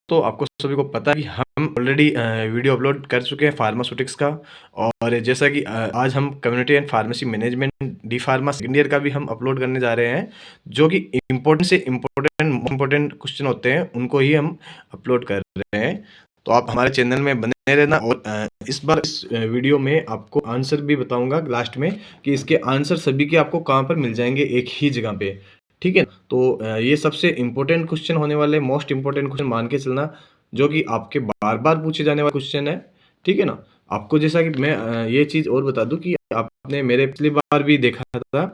तो आपको सभी को पता है कि हम ऑलरेडी वीडियो अपलोड कर चुके हैं फार्मास्यूटिक्स का। और जैसा कि आज हम community and pharmacy management D pharma second year का भी हम अपलोड करने जा रहे हैं, जो कि इम्पोर्टेंट से इम्पोर्टेंट क्वेश्चन होते हैं उनको ही हम अपलोड कर रहे हैं। तो आप हमारे चैनल में बने रहना। और इस बार इस वीडियो में आपको आंसर भी बताऊंगा लास्ट में कि इसके आंसर सभी के आपको कहाँ पर मिल जाएंगे, एक ही जगह पे। ठीक है, तो ये सबसे इम्पोर्टेंट क्वेश्चन होने वाले, मोस्ट इम्पोर्टेंट क्वेश्चन मान के चलना, जो कि आपके बार बार पूछे जाने वाले क्वेश्चन है। ठीक है ना। आपको जैसा कि मैं ये चीज़ और बता दूं कि आपने मेरे पिछली बार भी देखा था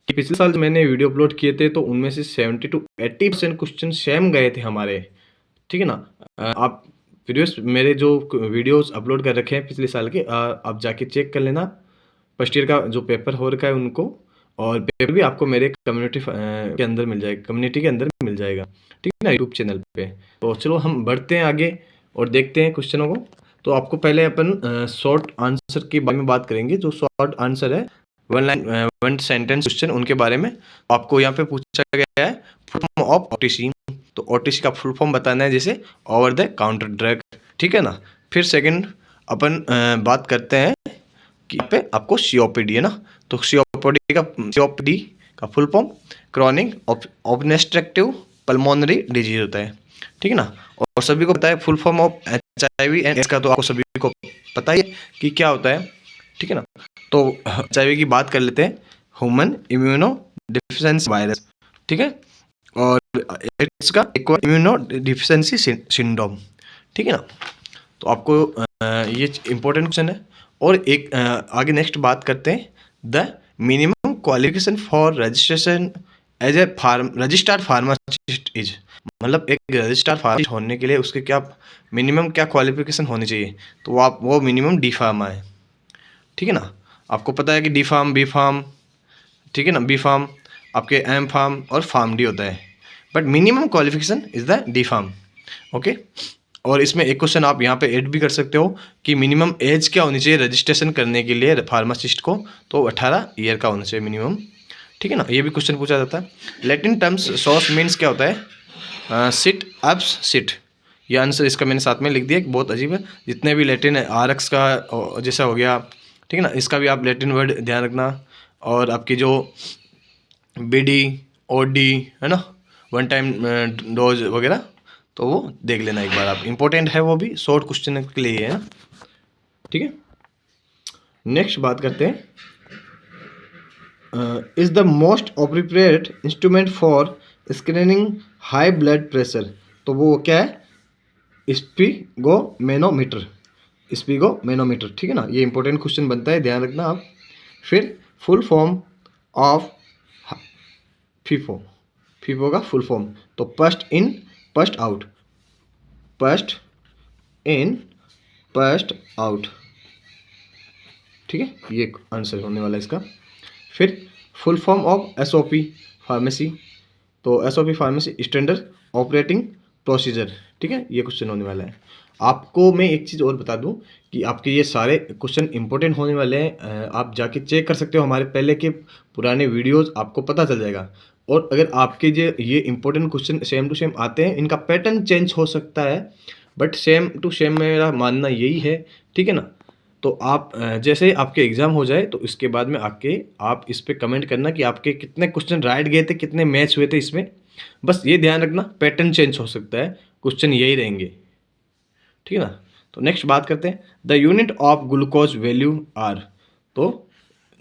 कि पिछले साल मैंने वीडियो अपलोड किए थे तो उनमें से 70 to 80% क्वेश्चन सेम गए थे हमारे। ठीक है ना। आप प्रीवियस मेरे जो वीडियोस अपलोड कर रखे हैं पिछले साल के, आप जाके चेक कर लेना। फर्स्ट ईयर का जो पेपर हो रखा है उनको, और पेपर भी आपको मेरे कम्युनिटी के अंदर मिल जाएगा, कम्युनिटी के अंदर मिल जाएगा। ठीक है ना, यूट्यूब चैनल पे। तो चलो हम बढ़ते हैं आगे और देखते हैं क्वेश्चनों को। तो आपको पहले अपन शॉर्ट आंसर के बारे में बात करेंगे। जो शॉर्ट आंसर है, one line one sentence question, उनके बारे में आपको यहाँ पे पूछा गया है फुल फॉर्म ऑफ ओटीसी। तो ओटीसी का फुल फॉर्म बताना है, जैसे ओवर द काउंटर ड्रग। ठीक है ना। फिर सेकंड अपन बात करते हैं कि यहाँ पे आपको सीओपीडी है ना। तो सीओपीडी का full form chronic obstructive pulmonary disease होता है। ठीक है ना। और सभी को पता है full form of HIV and AIDS का, तो आपको सभी को पता ही है कि क्या होता है। ठीक है ना। तो एचआईवी की बात कर लेते हैं, ह्यूमन इम्यूनो डिफिशिएंसी वायरस। ठीक है। और एड्स का एक्वायर्ड इम्यूनो डिफिशिएंसी सिंड्रोम। ठीक है ना। तो आपको ये इंपॉर्टेंट क्वेश्चन है। और एक आगे नेक्स्ट बात करते हैं, the minimum qualification for registration as a registered pharmacist is. मतलब एक रजिस्टर्ड फार्मासिस्ट होने के लिए उसके क्या मिनिमम क्या क्वालिफिकेशन होनी चाहिए, तो वो मिनिमम डी फार्मा है। ठीक है ना। आपको पता है कि डी फार्म, बी फार्म, ठीक है ना, बी फार्म आपके एम फार्म और फार्म डी होता है, but minimum qualification is the D pharm. Okay. और इसमें एक क्वेश्चन आप यहाँ पे ऐड भी कर सकते हो कि मिनिमम एज क्या होनी चाहिए रजिस्ट्रेशन करने के लिए फार्मासिस्ट को, तो 18 ईयर का होना चाहिए मिनिमम। ठीक है ना। ये भी क्वेश्चन पूछा जाता है। लैटिन टर्म्स सोर्स मीन्स क्या होता है, सिट अप्स सिट। ये आंसर इसका मैंने साथ में लिख दिया, बहुत अजीब है। जितने भी लैटिन है, आरक्स का जैसा हो गया, ठीक है ना, इसका भी आप लैटिन वर्ड ध्यान रखना। और आपकी जो बीडी ओडी है ना, वन टाइम डोज वगैरह, तो वो देख लेना एक बार आप, इंपॉर्टेंट है वो भी, शॉर्ट क्वेश्चन के लिए है ना। ठीक है। नेक्स्ट बात करते हैं, is the most appropriate instrument for screening high blood pressure. तो वो क्या है, स्पिगोमेनोमीटर। स्पिगोमेनोमीटर। ठीक है ना। ये इंपॉर्टेंट क्वेश्चन बनता है, ध्यान रखना आप। फिर full form of FIFO. FIFO का फुल फॉर्म, तो first in first out, first in first out. ठीक है, ये आंसर होने वाला है इसका। फिर full form of SOP pharmacy. तो SOP pharmacy standard operating procedure. ठीक है, ये क्वेश्चन होने वाला है। आपको मैं एक चीज़ और बता दूं कि आपके ये सारे क्वेश्चन इंपॉर्टेंट होने वाले हैं। आप जाके चेक कर सकते हो हमारे पहले के पुराने वीडियोस, आपको पता चल जाएगा। और अगर आपके जो ये important question same to same आते हैं, इनका पैटर्न चेंज हो सकता है, बट सेम टू सेम मेरा मानना यही है। ठीक है ना। तो आप जैसे ही आपके एग्ज़ाम हो जाए, तो इसके बाद में आके आप इस पर कमेंट करना कि आपके कितने क्वेश्चन राइट गए थे, कितने मैच हुए थे इसमें। बस ये ध्यान रखना, पैटर्न चेंज हो सकता है, क्वेश्चन यही रहेंगे। ठीक है ना। तो नेक्स्ट बात करते हैं, the unit of glucose value are. तो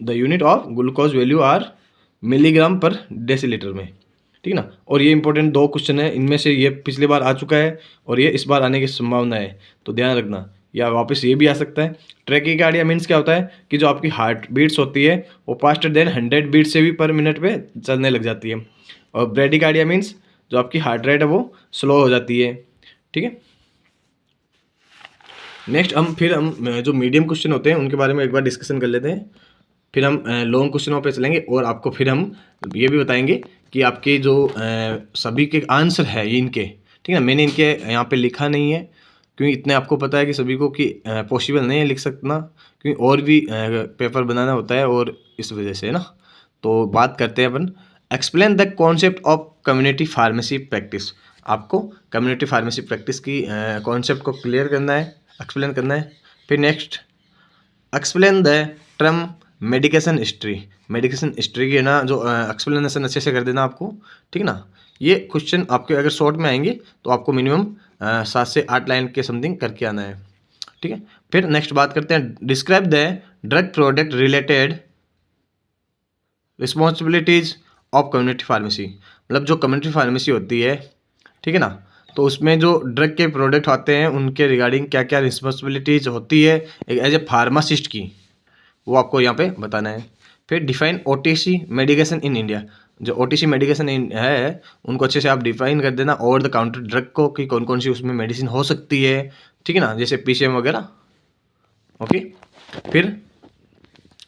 the unit of glucose value are milligram per decilitre में। ठीक है ना। और ये इंपॉर्टेंट दो क्वेश्चन है, इनमें से ये पिछली बार आ चुका है और ये इस बार आने की संभावना है, तो ध्यान रखना। या वापस ये भी आ सकता है। ट्रैकिकार्डिया मीन्स क्या होता है कि जो आपकी हार्ट बीट्स होती है वो फास्टर देन 100 बीट से भी पर मिनट पे चलने लग जाती है। और ब्रेडिकार्डिया मीन्स जो आपकी हार्ट रेट है वो स्लो हो जाती है। ठीक है। नेक्स्ट हम जो मीडियम क्वेश्चन होते हैं उनके बारे में एक बार डिस्कशन कर लेते हैं। फिर हम लॉन्ग क्वेश्चनों पे चलेंगे और आपको फिर हम ये भी बताएंगे कि आपके जो सभी के आंसर है ये इनके। ठीक है ना। मैंने इनके यहाँ पे लिखा नहीं है क्योंकि इतने आपको पता है कि सभी को कि पॉसिबल नहीं है लिख सकना, क्योंकि और भी पेपर बनाना होता है, और इस वजह से ना। तो बात करते हैं अपन, explain the concept of community pharmacy practice. आपको कम्युनिटी फार्मेसी प्रैक्टिस की कॉन्सेप्ट को क्लियर करना है, एक्सप्लेन करना है। फिर next, explain the term medication history. Medication history की ना जो एक्सप्लेनेशन अच्छे से कर देना आपको, ठीक है ना। ये क्वेश्चन आपके अगर शॉर्ट में आएंगे तो आपको मिनिमम 7 से 8 लाइन के समथिंग करके आना है, ठीक है। फिर नेक्स्ट बात करते हैं, describe the drug product related responsibilities of community pharmacy. मतलब जो कम्युनिटी फार्मेसी होती है, ठीक है ना, तो उसमें जो ड्रग के प्रोडक्ट आते हैं उनके रिगार्डिंग क्या क्या रिस्पॉन्सिबिलिटीज होती है एक एज ए फार्मासिस्ट की, वो आपको यहाँ पे बताना है। फिर define OTC medication in India. जो ओटीसी मेडिकेशन है उनको अच्छे से आप डिफाइन कर देना, ओवर द काउंटर ड्रग को, कि कौन कौन सी उसमें मेडिसिन हो सकती है, ठीक है ना, जैसे पीसीएम वगैरह। ओके। फिर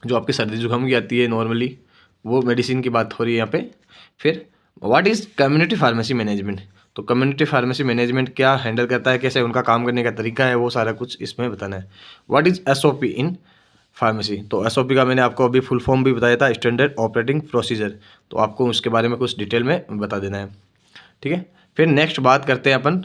जो आपकी सर्दी जुकाम की आती है नॉर्मली, वो मेडिसिन की बात हो रही है यहाँ पे। फिर what is community pharmacy management. तो कम्युनिटी फार्मेसी मैनेजमेंट क्या हैंडल करता है, कैसे उनका काम करने का तरीका है, वो सारा कुछ इसमें बताना है। What is SOP in pharmacy. तो एसओपी का मैंने आपको अभी फुल फॉर्म भी बताया था, स्टैंडर्ड ऑपरेटिंग प्रोसीजर। तो आपको उसके बारे में कुछ डिटेल में बता देना है, ठीक है। फिर नेक्स्ट बात करते हैं अपन,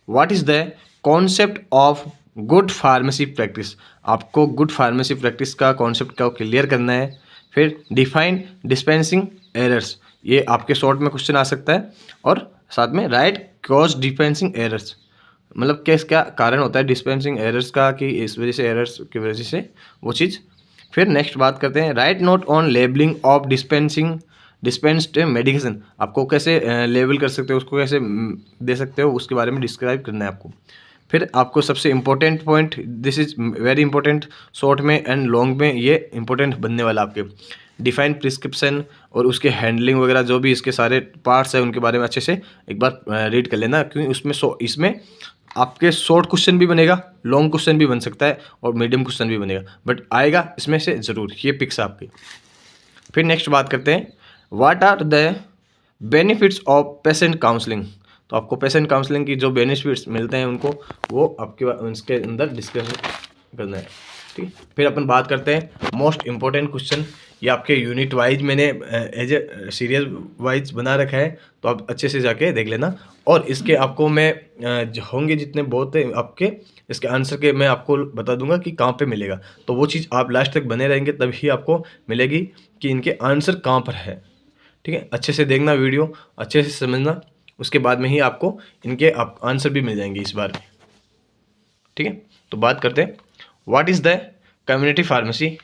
what is the concept of good pharmacy practice. आपको गुड फार्मेसी प्रैक्टिस का कॉन्सेप्ट को क्लियर करना है। फिर डिफाइन डिस्पेंसिंग एरर्स, ये आपके शॉर्ट में क्वेश्चन आ सकता है। और साथ में राइट कॉज डिस्पेंसिंग एरर्स, मतलब क्या कारण होता है डिस्पेंसिंग एरर्स का, कि इस वजह से एरर्स की वजह से वो चीज़। फिर नेक्स्ट बात करते हैं, right note on labelling of dispensed medication. आपको कैसे लेबल कर सकते हो, उसको कैसे दे सकते हो, उसके बारे में डिस्क्राइब करना है आपको। फिर आपको सबसे important point, this is very important, short में एंड लॉन्ग में ये इंपॉर्टेंट बनने वाला आपके, डिफाइन प्रिस्क्रिप्शन और उसके हैंडलिंग वगैरह, जो भी इसके सारे पार्ट्स हैं उनके बारे में अच्छे से एक बार रीड कर लेना, क्योंकि इसमें आपके शॉर्ट क्वेश्चन भी बनेगा, लॉन्ग क्वेश्चन भी बन सकता है और मीडियम क्वेश्चन भी बनेगा, बट आएगा इसमें से ज़रूर, ये पिक्स आपकी। फिर नेक्स्ट बात करते हैं, what are the benefits of patient counselling. तो आपको पेशेंट काउंसलिंग की जो बेनिफिट्स मिलते हैं उनको, वो आपके उसके अंदर डिस्कस करना है, ठीक है। फिर अपन बात करते हैं मोस्ट इंपॉर्टेंट क्वेश्चन, ये आपके यूनिट वाइज मैंने एज ए सीरियल वाइज बना रखा है, तो आप अच्छे से जाके देख लेना। और इसके आपको मैं होंगे जितने बहुत आपके इसके आंसर के मैं आपको बता दूंगा कि कहाँ पे मिलेगा, तो वो चीज़ आप लास्ट तक बने रहेंगे तभी आपको मिलेगी कि इनके आंसर कहाँ पर है, ठीक है। अच्छे से देखना वीडियो, अच्छे से समझना, उसके बाद में ही आपको इनके आंसर भी मिल जाएंगे इस बार में, ठीक है। तो बात करते हैं, what is the community pharmacy,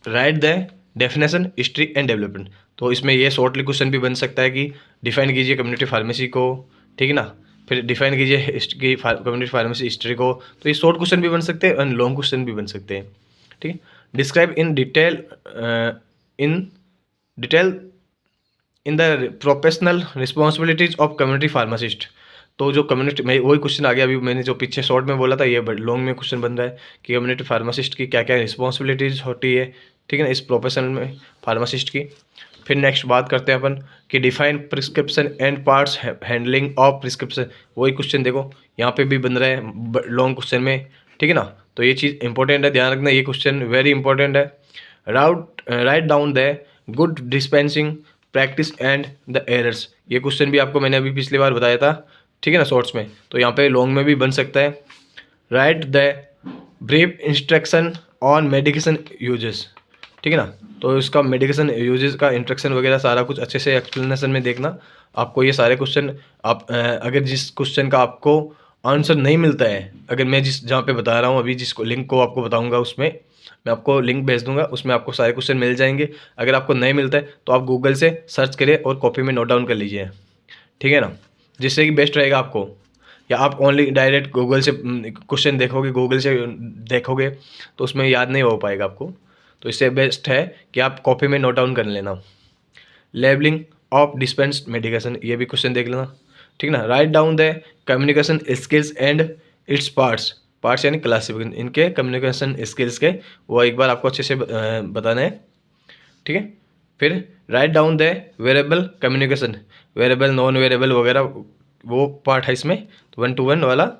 right the definition history and development. तो इसमें ये शॉर्टली क्वेश्चन भी बन सकता है कि डिफाइन कीजिए कम्युनिटी फार्मेसी को, ठीक है ना। फिर डिफाइन कीजिए कम्युनिटी फार्मेसी हिस्ट्री को। तो ये शॉर्ट क्वेश्चन भी बन सकते हैं और लॉन्ग क्वेश्चन भी बन सकते हैं, ठीक है। Describe in detail in the professional responsibilities of community pharmacist. तो जो कम्युनिटी में वही क्वेश्चन आ गया, अभी मैंने जो पीछे शॉर्ट में बोला था, ये लॉन्ग में क्वेश्चन बन रहा है कि कम्युनिटी फार्मासिस्ट की क्या क्या रिस्पॉन्सिबिलिटीज होती है, ठीक है ना, इस प्रोफेशन में फार्मासिस्ट की। फिर नेक्स्ट बात करते हैं अपन कि define prescription and parts handling of prescription. वही क्वेश्चन देखो यहाँ पे भी बन रहा है लॉन्ग क्वेश्चन में, ठीक है ना। तो ये चीज़ इंपॉर्टेंट है, ध्यान रखना, ये क्वेश्चन वेरी इंपॉर्टेंट है। Write down the good dispensing practice and the errors. ये क्वेश्चन भी आपको मैंने अभी पिछली बार बताया था, ठीक है ना, शॉर्ट्स में। तो यहाँ पे लॉन्ग में भी बन सकता है। Right the brief instruction on medication uses, ठीक है ना। तो इसका मेडिकेशन यूजेस का इंस्ट्रक्शन वगैरह सारा कुछ अच्छे से एक्सप्लेनेशन में देखना आपको। ये सारे क्वेश्चन आप अगर जिस क्वेश्चन का आपको आंसर नहीं मिलता है, अगर मैं जहाँ पे बता रहा हूँ अभी, जिसको लिंक को आपको बताऊँगा, उसमें मैं आपको लिंक भेज दूंगा, उसमें आपको सारे क्वेश्चन मिल जाएंगे। अगर आपको नहीं मिलता है तो आप गूगल से सर्च करें और कॉपी में नोट डाउन कर लीजिए, ठीक है ना, जिससे कि बेस्ट रहेगा आपको। या आप ओनली डायरेक्ट गूगल से क्वेश्चन देखोगे तो उसमें याद नहीं हो पाएगा आपको। तो इससे बेस्ट है कि आप कॉपी में नोट डाउन कर लेना। लेबलिंग ऑफ डिस्पेंस्ड मेडिकेशन, ये भी क्वेश्चन देख लेना, ठीक ना। Write down the communication skills and its parts यानी क्लासिफिकेशन, इनके कम्युनिकेशन स्किल्स के वो एक बार आपको अच्छे से बताना है, ठीक है। फिर write down the variable communication, variable non variable वगैरह वो पार्ट है इसमें, तो 1 to 1 वाला,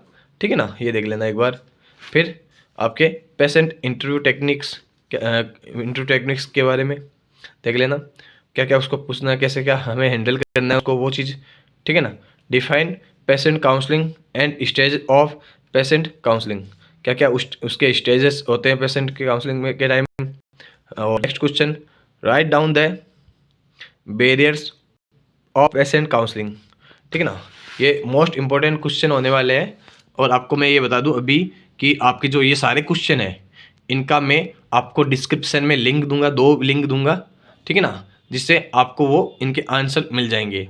ठीक है ना, ये देख लेना एक बार। फिर आपके पेशेंट इंटरव्यू टेक्निक्स के बारे में देख लेना क्या क्या उसको पूछना है, कैसे क्या हमें हैंडल करना है उसको, वो चीज़, ठीक है ना। Define patient counselling and stage of patient counselling, क्या क्या उसके स्टेजेस होते हैं पेशेंट के काउंसलिंग में के टाइम। और next question, write down the barriers of patient counselling, ठीक है ना। ये मोस्ट इंपॉर्टेंट क्वेश्चन होने वाले हैं। और आपको मैं ये बता दूं अभी कि आपके जो ये सारे क्वेश्चन हैं इनका मैं आपको डिस्क्रिप्शन में लिंक दूंगा, 2 लिंक दूंगा, ठीक है ना, जिससे आपको वो इनके आंसर मिल जाएंगे।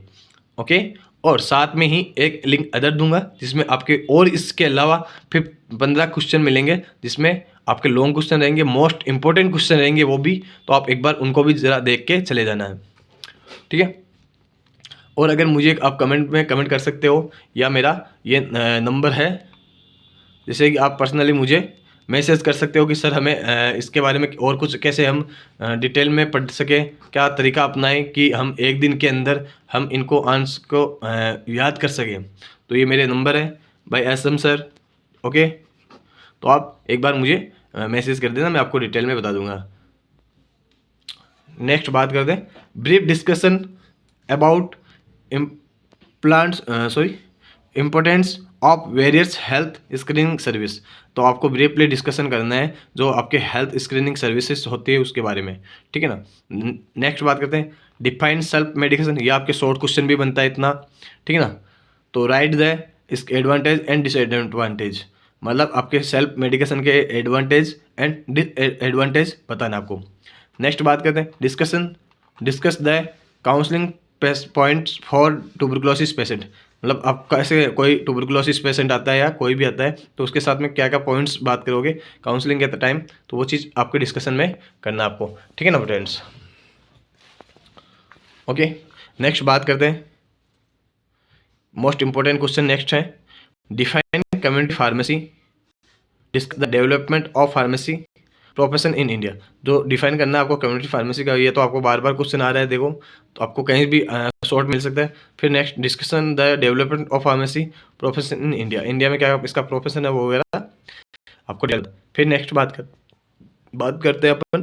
ओके, और साथ में ही एक लिंक अदर दूंगा जिसमें आपके और इसके अलावा फिर 15 क्वेश्चन मिलेंगे जिसमें आपके लॉन्ग क्वेश्चन रहेंगे, मोस्ट इंपॉर्टेंट क्वेश्चन रहेंगे वो भी, तो आप एक बार उनको भी ज़रा देख के चले जाना है, ठीक है। और अगर मुझे आप कमेंट में कमेंट कर सकते हो, या मेरा ये नंबर है, जैसे कि आप पर्सनली मुझे मैसेज कर सकते हो कि सर हमें इसके बारे में और कुछ कैसे हम डिटेल में पढ़ सकें, क्या तरीका अपनाएं कि हम एक दिन के अंदर हम इनको आंसर को याद कर सकें। तो ये मेरे नंबर है बाय एसएम सर। ओके, तो आप एक बार मुझे मैसेज कर देना, मैं आपको डिटेल में बता दूंगा। नेक्स्ट बात करते हैं, brief discussion about importance of various health screening service. तो आपको ब्रीफली डिस्कशन करना है जो आपके हेल्थ स्क्रीनिंग सर्विसेज होती है उसके बारे में, ठीक है ना। नेक्स्ट बात करते हैं, डिफाइन सेल्फ मेडिकेशन, ये आपके शॉर्ट क्वेश्चन भी बनता है इतना, ठीक है ना। तो राइट द इसके एडवांटेज एंड डिसएडवांटेज, मतलब आपके सेल्फ मेडिकेशन के एडवांटेज एंड डिसएडवांटेज बताना आपको। नेक्स्ट बात करते हैं, discuss the counselling points for tuberculosis patient, मतलब आपका ऐसे कोई ट्यूबरकुलोसिस पेशेंट आता है या कोई भी आता है तो उसके साथ में क्या क्या पॉइंट्स बात करोगे काउंसलिंग के टाइम, तो वो चीज़ आपके डिस्कशन में करना आपको, ठीक है ना फ्रेंड्स। ओके, नेक्स्ट बात करते हैं, मोस्ट इंपॉर्टेंट क्वेश्चन नेक्स्ट है, define community pharmacy, discuss the development of pharmacy profession in India. जो डिफाइन करना है आपको कम्युनिटी फार्मेसी का, ये तो आपको बार बार क्वेश्चन आ रहा है देखो, तो आपको कहीं भी शॉर्ट मिल सकता है। फिर next discussion the development of pharmacy profession in India, India में क्या इसका प्रोफेशन है वो वगैरह आपको। फिर नेक्स्ट बात करते हैं अपन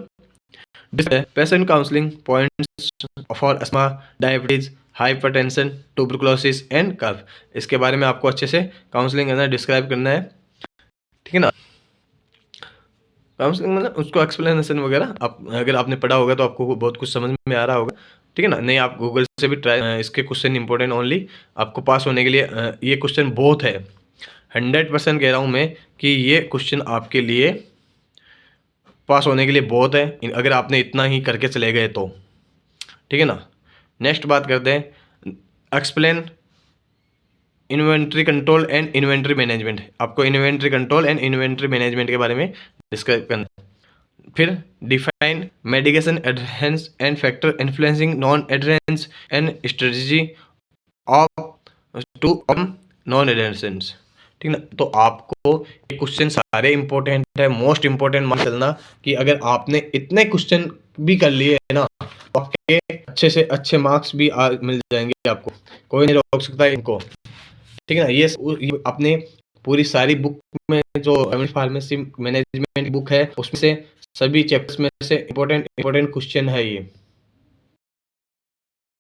patient counselling points for asthma, diabetes, hypertension, tuberculosis and cough, इसके बारे में आपको अच्छे से काउंसलिंग करना है, डिस्क्राइब करना है, ठीक है ना। काउंसलिंग मतलब उसको एक्सप्लेनेशन वगैरह, आप अगर आपने पढ़ा होगा तो आपको बहुत कुछ समझ में आ रहा होगा, ठीक है ना। नहीं, आप गूगल से भी ट्राई, इसके क्वेश्चन इंपॉर्टेंट ओनली आपको पास होने के लिए ये क्वेश्चन बहुत है, 100% कह रहा हूँ मैं कि ये क्वेश्चन आपके लिए पास होने के लिए बहुत है, अगर आपने इतना ही करके चले गए तो, ठीक है ना। नेक्स्ट बात करते हैं, explain inventory control and inventory management, आपको inventory control and inventory management के बारे में डिस्कस करना है। फिर define medication adherence and factor influencing non adherence and strategy of to non adherence, ठीक ना। तो आपको ये क्वेश्चन सारे इंपॉर्टेंट है, मोस्ट इंपॉर्टेंट मान चलना कि अगर आपने इतने क्वेश्चन भी कर लिए है ना तो आपके अच्छे से अच्छे मार्क्स भी मिल जाएंगे आपको, कोई नहीं रोक सकता इनको, ठीक है ना। ये अपने पूरी सारी बुक में जो फार्मेसी मैनेजमेंट बुक है उसमें से सभी चैप्टर्स में से इंपॉर्टेंट क्वेश्चन है ये।